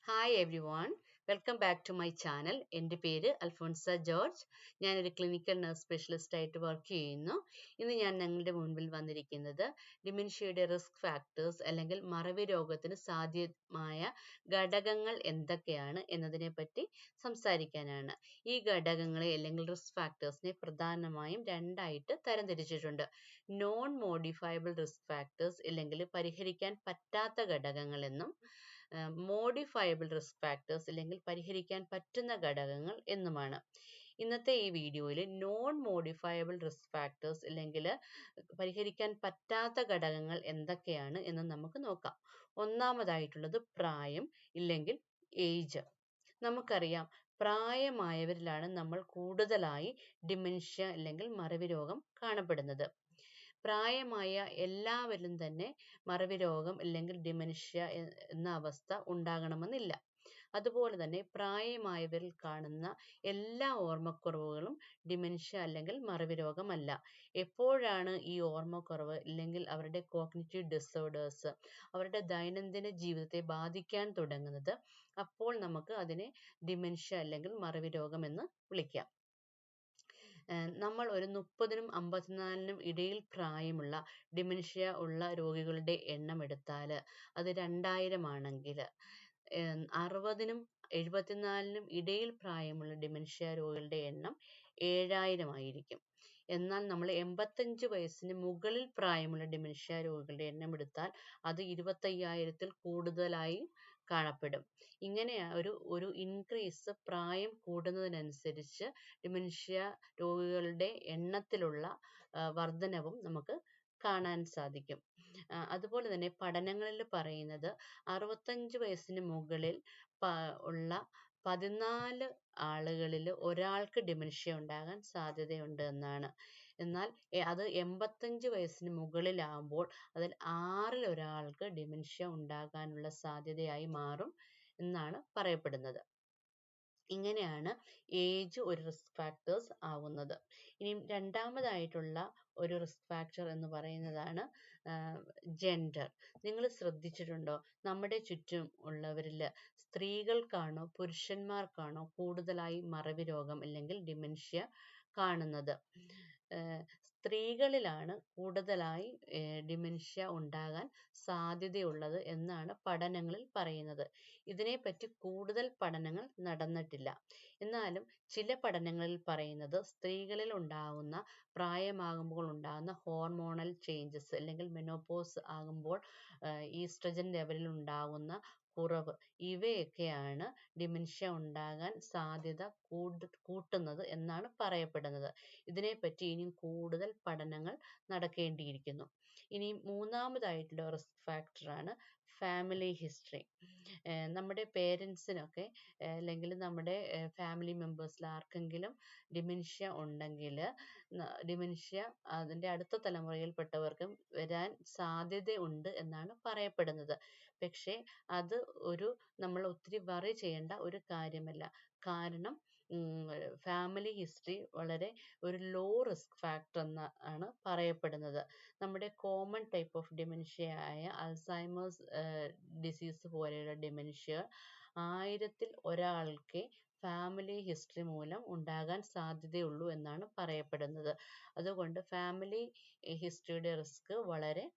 Hi everyone, welcome back to my channel. എൻ്റെ പേര് അൽഫോൺസ ജോർജ്. ഞാനൊരു ക്ലിനിക്കൽ നഴ്സ് സ്പെഷ്യലിസ്റ്റ് ആയിട്ട് വർക്ക് ചെയ്യുന്നു. ഇന്ന് ഞാൻ നിങ്ങളുടെ മുൻപിൽ വന്നിരിക്കുന്നത് ഡിമെൻഷ്യയുടെ റിസ്ക് ഫാക്ടേഴ്സ് അല്ലെങ്കിൽ മറവി രോഗത്തിന് സാധ്യമായ ഘടകങ്ങൾ എന്തൊക്കെയാണ് എന്നതിനെ പറ്റി സംസാരിക്കാനാണ്. ഈ ഘടകങ്ങളെ അല്ലെങ്കിൽ റിസ്ക് ഫാക്ടേഴ്സിനെ പ്രധാനമായും രണ്ടായിട്ട് തരംതിരിച്ചിട്ടുണ്ട്. നോൺ മോഡിഫയബിൾ റിസ്ക് ഫാക്ടേഴ്സ് അല്ലെങ്കിൽ പരിഹരിക്കാൻ പറ്റാത്ത ഘടകങ്ങൾ എന്നും മോഡിഫയബിൾ റിസ്ക് ഫാക്ടേഴ്സ് അല്ലെങ്കിൽ പരിഹരിക്കാൻ പറ്റുന്ന ഘടകങ്ങൾ എന്നുമാണ്. ഇന്നത്തെ ഈ വീഡിയോയിൽ നോൺ മോഡിഫയബിൾ റിസ്ക് ഫാക്ടേഴ്സ് അല്ലെങ്കിൽ പരിഹരിക്കാൻ പറ്റാത്ത ഘടകങ്ങൾ എന്തൊക്കെയാണ് എന്ന് നമുക്ക് നോക്കാം. ഒന്നാമതായിട്ടുള്ളത് പ്രായം ഇല്ലെങ്കിൽ ഏജ്. നമുക്കറിയാം, പ്രായമായവരിലാണ് നമ്മൾ കൂടുതലായി ഡിമെൻഷ്യ അല്ലെങ്കിൽ മറവി രോഗം കാണപ്പെടുന്നത്. പ്രായമായ എല്ലാവരിലും തന്നെ മറവി രോഗം അല്ലെങ്കിൽ ഡിമെൻഷ്യ എന്ന അവസ്ഥ ഉണ്ടാകണമെന്നില്ല. അതുപോലെ തന്നെ പ്രായമായവരിൽ കാണുന്ന എല്ലാ ഓർമ്മക്കുറവുകളും ഡിമെൻഷ്യ അല്ലെങ്കിൽ മറവി രോഗമല്ല. എപ്പോഴാണ് ഈ ഓർമ്മക്കുറവ് അല്ലെങ്കിൽ അവരുടെ കോഗ്നിറ്റീവ് ഡിസോർഡേഴ്സ് അവരുടെ ദൈനംദിന ജീവിതത്തെ ബാധിക്കാൻ തുടങ്ങുന്നത്, അപ്പോൾ നമുക്ക് അതിനെ ഡിമെൻഷ്യ അല്ലെങ്കിൽ മറവി രോഗം എന്ന് വിളിക്കാം. നമ്മൾ ഒരു 30നും 54നും ഇടയിൽ പ്രായമുള്ള ഡിമെൻഷ്യ ഉള്ള രോഗികളുടെ എണ്ണം എടുത്താൽ അത് 2000 ആണെങ്കിൽ 60നും 74നും ഇടയിൽ പ്രായമുള്ള ഡിമെൻഷ്യ രോഗികളുടെ എണ്ണം 7000 ആയിരിക്കും. എന്നാൽ നമ്മൾ 85 വയസ്സിന് മുകളിൽ പ്രായമുള്ള ഡിമെൻഷ്യ രോഗികളുടെ എണ്ണം എടുത്താൽ അത് 25,000-ൽ കൂടുതലായി കാണപ്പെടും. ഇങ്ങനെ ഒരു ഇൻക്രീസ് പ്രായം കൂടുന്നതിനനുസരിച്ച് ഡിമെൻഷ്യ രോഗികളുടെ എണ്ണത്തിലുള്ള വർധനവും നമുക്ക് കാണാൻ സാധിക്കും. അതുപോലെ തന്നെ പഠനങ്ങളിൽ പറയുന്നത് 65 വയസ്സിന് മുകളിൽ ഉള്ള 14 ആളുകളിൽ ഒരാൾക്ക് ഡിമെൻഷ്യ ഉണ്ടാകാൻ സാധ്യതയുണ്ട് എന്നാണ്. എന്നാൽ അത് 85 വയസ്സിന് മുകളിലാകുമ്പോൾ അതിൽ 6ൽ ഒരാൾക്ക് ഡിമെൻഷ്യ ഉണ്ടാകാനുള്ള സാധ്യതയായി മാറും എന്നാണ് പറയപ്പെടുന്നത്. ഇങ്ങനെയാണ് ഏജ് ഒരു റിസ്ക് ഫാക്ടേഴ്സ് ആവുന്നത്. ഇനി രണ്ടാമതായിട്ടുള്ള ഒരു റിസ്ക് ഫാക്ടർ എന്ന് പറയുന്നതാണ് ജെൻഡർ. നിങ്ങൾ ശ്രദ്ധിച്ചിട്ടുണ്ടോ, നമ്മുടെ ചുറ്റും ഉള്ളവരിൽ സ്ത്രീകൾക്കാണോ പുരുഷന്മാർക്കാണോ കൂടുതലായി മറവി രോഗം അല്ലെങ്കിൽ ഡിമെൻഷ്യ കാണുന്നത്? സ്ത്രീകളിലാണ് കൂടുതലായി ഡിമെൻഷ്യ ഉണ്ടാകാൻ സാധ്യതയുള്ളത് എന്നാണ് പഠനങ്ങളിൽ പറയുന്നത്. ഇതിനെപ്പറ്റി കൂടുതൽ പഠനങ്ങൾ നടന്നിട്ടില്ല. എന്നാലും ചില പഠനങ്ങളിൽ പറയുന്നത് സ്ത്രീകളിൽ ഉണ്ടാകുന്ന പ്രായമാകുമ്പോൾ ഉണ്ടാകുന്ന ഹോർമോണൽ ചേഞ്ചസ് അല്ലെങ്കിൽ മെനോപോസ് ആകുമ്പോൾ ഈസ്ട്രജൻ ലെവലിൽ ഉണ്ടാകുന്ന കുറവ്, ഇവയൊക്കെയാണ് ഡിമെൻഷ്യ ഉണ്ടാകാൻ സാധ്യത കൂട്ടുന്നത് എന്നാണ് പറയപ്പെടുന്നത്. ഇതിനെപ്പറ്റി ഇനിയും കൂടുതൽ പഠനങ്ങൾ നടക്കേണ്ടിയിരിക്കുന്നു. ഇനി മൂന്നാമതായിട്ടുള്ള റിസ്ക് ഫാക്ടറാണ് ഫാമിലി ഹിസ്റ്ററി. നമ്മുടെ പേരൻസിനൊക്കെ അല്ലെങ്കിൽ നമ്മുടെ ഫാമിലി മെമ്പേഴ്സിൽ ആർക്കെങ്കിലും ഡിമെൻഷ്യ ഉണ്ടെങ്കിൽ ഡിമെൻഷ്യ അതിൻ്റെ അടുത്ത തലമുറയിൽപ്പെട്ടവർക്കും വരാൻ സാധ്യതയുണ്ട് എന്നാണ് പറയപ്പെടുന്നത്. പക്ഷേ അത് നമ്മൾ ഒത്തിരി വറി ചെയ്യേണ്ട ഒരു കാര്യമല്ല. കാരണം ഫാമിലി ഹിസ്റ്ററി വളരെ ഒരു ലോ റിസ്ക് ഫാക്ടർ എന്നാണ് പറയപ്പെടുന്നത്. നമ്മുടെ കോമൺ ടൈപ്പ് ഓഫ് ഡിമെൻഷ്യ ആയ അൾസൈമേഴ്സ് ഡിസീസ് പോലെയുള്ള ഡിമെൻഷ്യ 1000-ൽ ഒരാൾക്ക് ഫാമിലി ഹിസ്റ്ററി മൂലം ഉണ്ടാകാൻ സാധ്യതയുള്ളൂ എന്നാണ് പറയപ്പെടുന്നത്. അതുകൊണ്ട് ഫാമിലി ഹിസ്റ്ററിയുടെ റിസ്ക് വളരെ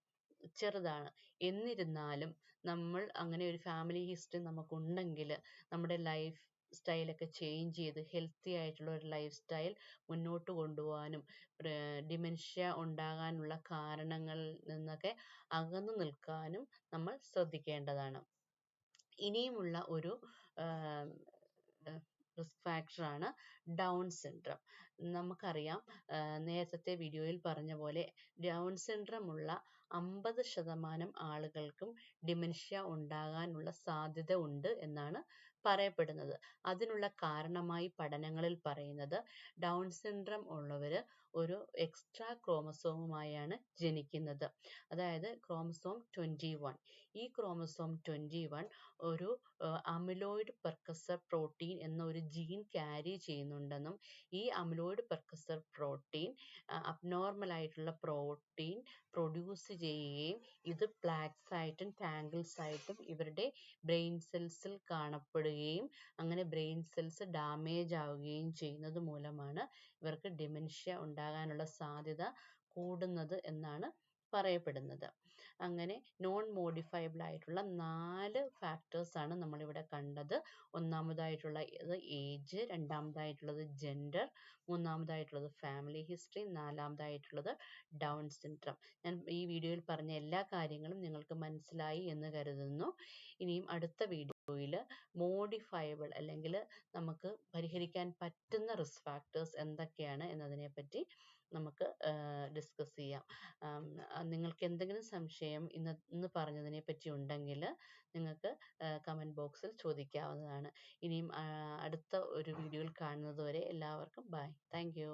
ചെറുതാണ്. എന്നിരുന്നാലും നമ്മൾ അങ്ങനെ ഒരു ഫാമിലി ഹിസ്റ്ററി നമുക്കുണ്ടെങ്കിൽ നമ്മുടെ ലൈഫ് സ്റ്റൈലൊക്കെ ചേഞ്ച് ചെയ്ത് ഹെൽത്തി ആയിട്ടുള്ള ഒരു ലൈഫ് സ്റ്റൈൽ മുന്നോട്ട് കൊണ്ടുപോകാനും ഡിമെൻഷ്യ ഉണ്ടാകാനുള്ള കാരണങ്ങളിൽ നിന്നൊക്കെ അകന്നു നിൽക്കാനും നമ്മൾ ശ്രദ്ധിക്കേണ്ടതാണ്. ഇനിയുമുള്ള ഒരു റിസ്ക് ഫാക്ടറാണ് ഡൗൺ സിൻഡ്രം. നമുക്കറിയാം, നേരത്തെ വീഡിയോയിൽ പറഞ്ഞ പോലെ ഡൗൺ സിൻഡ്രം ഉള്ള 50% ആളുകൾക്കും ഡിമെൻഷ്യ ഉണ്ടാകാനുള്ള സാധ്യത ഉണ്ട് എന്നാണ് പറയപ്പെടുന്നത്. അതിനുള്ള കാരണമായി പഠനങ്ങളിൽ പറയുന്നത് ഡൗൺ സിൻഡ്രം ഉള്ളവർ ഒരു എക്സ്ട്രാ ക്രോമസോമുമായാണ് ജനിക്കുന്നത്. അതായത് ക്രോമസോം 21. ഈ ക്രോമസോം 21 ഒരു അമിലോയിഡ് പെർക്കസർ പ്രോട്ടീൻ എന്ന ഒരു ജീൻ ക്യാരി ചെയ്യുന്നുണ്ടെന്നും ഈ അമിലോയിഡ് പെർക്കസർ പ്രോട്ടീൻ അബ്നോർമൽ ആയിട്ടുള്ള പ്രോട്ടീൻ പ്രൊഡ്യൂസ് ചെയ്യുകയും ഇത് പ്ലാക്സ് ആയിട്ടും ടാങ്കിൾസ് ആയിട്ടും ഇവരുടെ ബ്രെയിൻ സെൽസിൽ കാണപ്പെടുകയും അങ്ങനെ ബ്രെയിൻ സെൽസ് ഡാമേജ് ആവുകയും ചെയ്യുന്നത് മൂലമാണ് ഇവർക്ക് ഡിമെൻഷ്യ ഉണ്ടാകാനുള്ള സാധ്യത കൂടുന്നത് എന്നാണ് പറയപ്പെടുന്നത്. അങ്ങനെ നോൺ മോഡിഫയബിൾ ആയിട്ടുള്ള 4 ഫാക്ടേഴ്സ് ആണ് നമ്മളിവിടെ കണ്ടത്. ഒന്നാമതായിട്ടുള്ള ഏജ്, രണ്ടാമതായിട്ടുള്ളത് ജെൻഡർ, മൂന്നാമതായിട്ടുള്ളത് ഫാമിലി ഹിസ്റ്ററി, നാലാമതായിട്ടുള്ളത് ഡൗൺ സിൻഡ്രം. ഞാൻ ഈ വീഡിയോയിൽ പറഞ്ഞ എല്ലാ കാര്യങ്ങളും നിങ്ങൾക്ക് മനസ്സിലായി എന്ന് കരുതുന്നു. ഇനിയും അടുത്ത വീഡിയോയിൽ മോഡിഫയബിൾ അല്ലെങ്കിൽ നമുക്ക് പരിഹരിക്കാൻ പറ്റുന്ന റിസ്ക് ഫാക്ടേഴ്സ് എന്തൊക്കെയാണ് എന്നതിനെപ്പറ്റി നമുക്ക് ഡിസ്കസ് ചെയ്യാം. നിങ്ങൾക്ക് എന്തെങ്കിലും സംശയം ഇന്ന് പറഞ്ഞതിനെ പറ്റി ഉണ്ടെങ്കിൽ നിങ്ങൾക്ക് കമൻറ്റ് ബോക്സിൽ ചോദിക്കാവുന്നതാണ്. ഇനിയും അടുത്ത ഒരു വീഡിയോയിൽ കാണുന്നത് വരെ എല്ലാവർക്കും ബൈ. Thank you.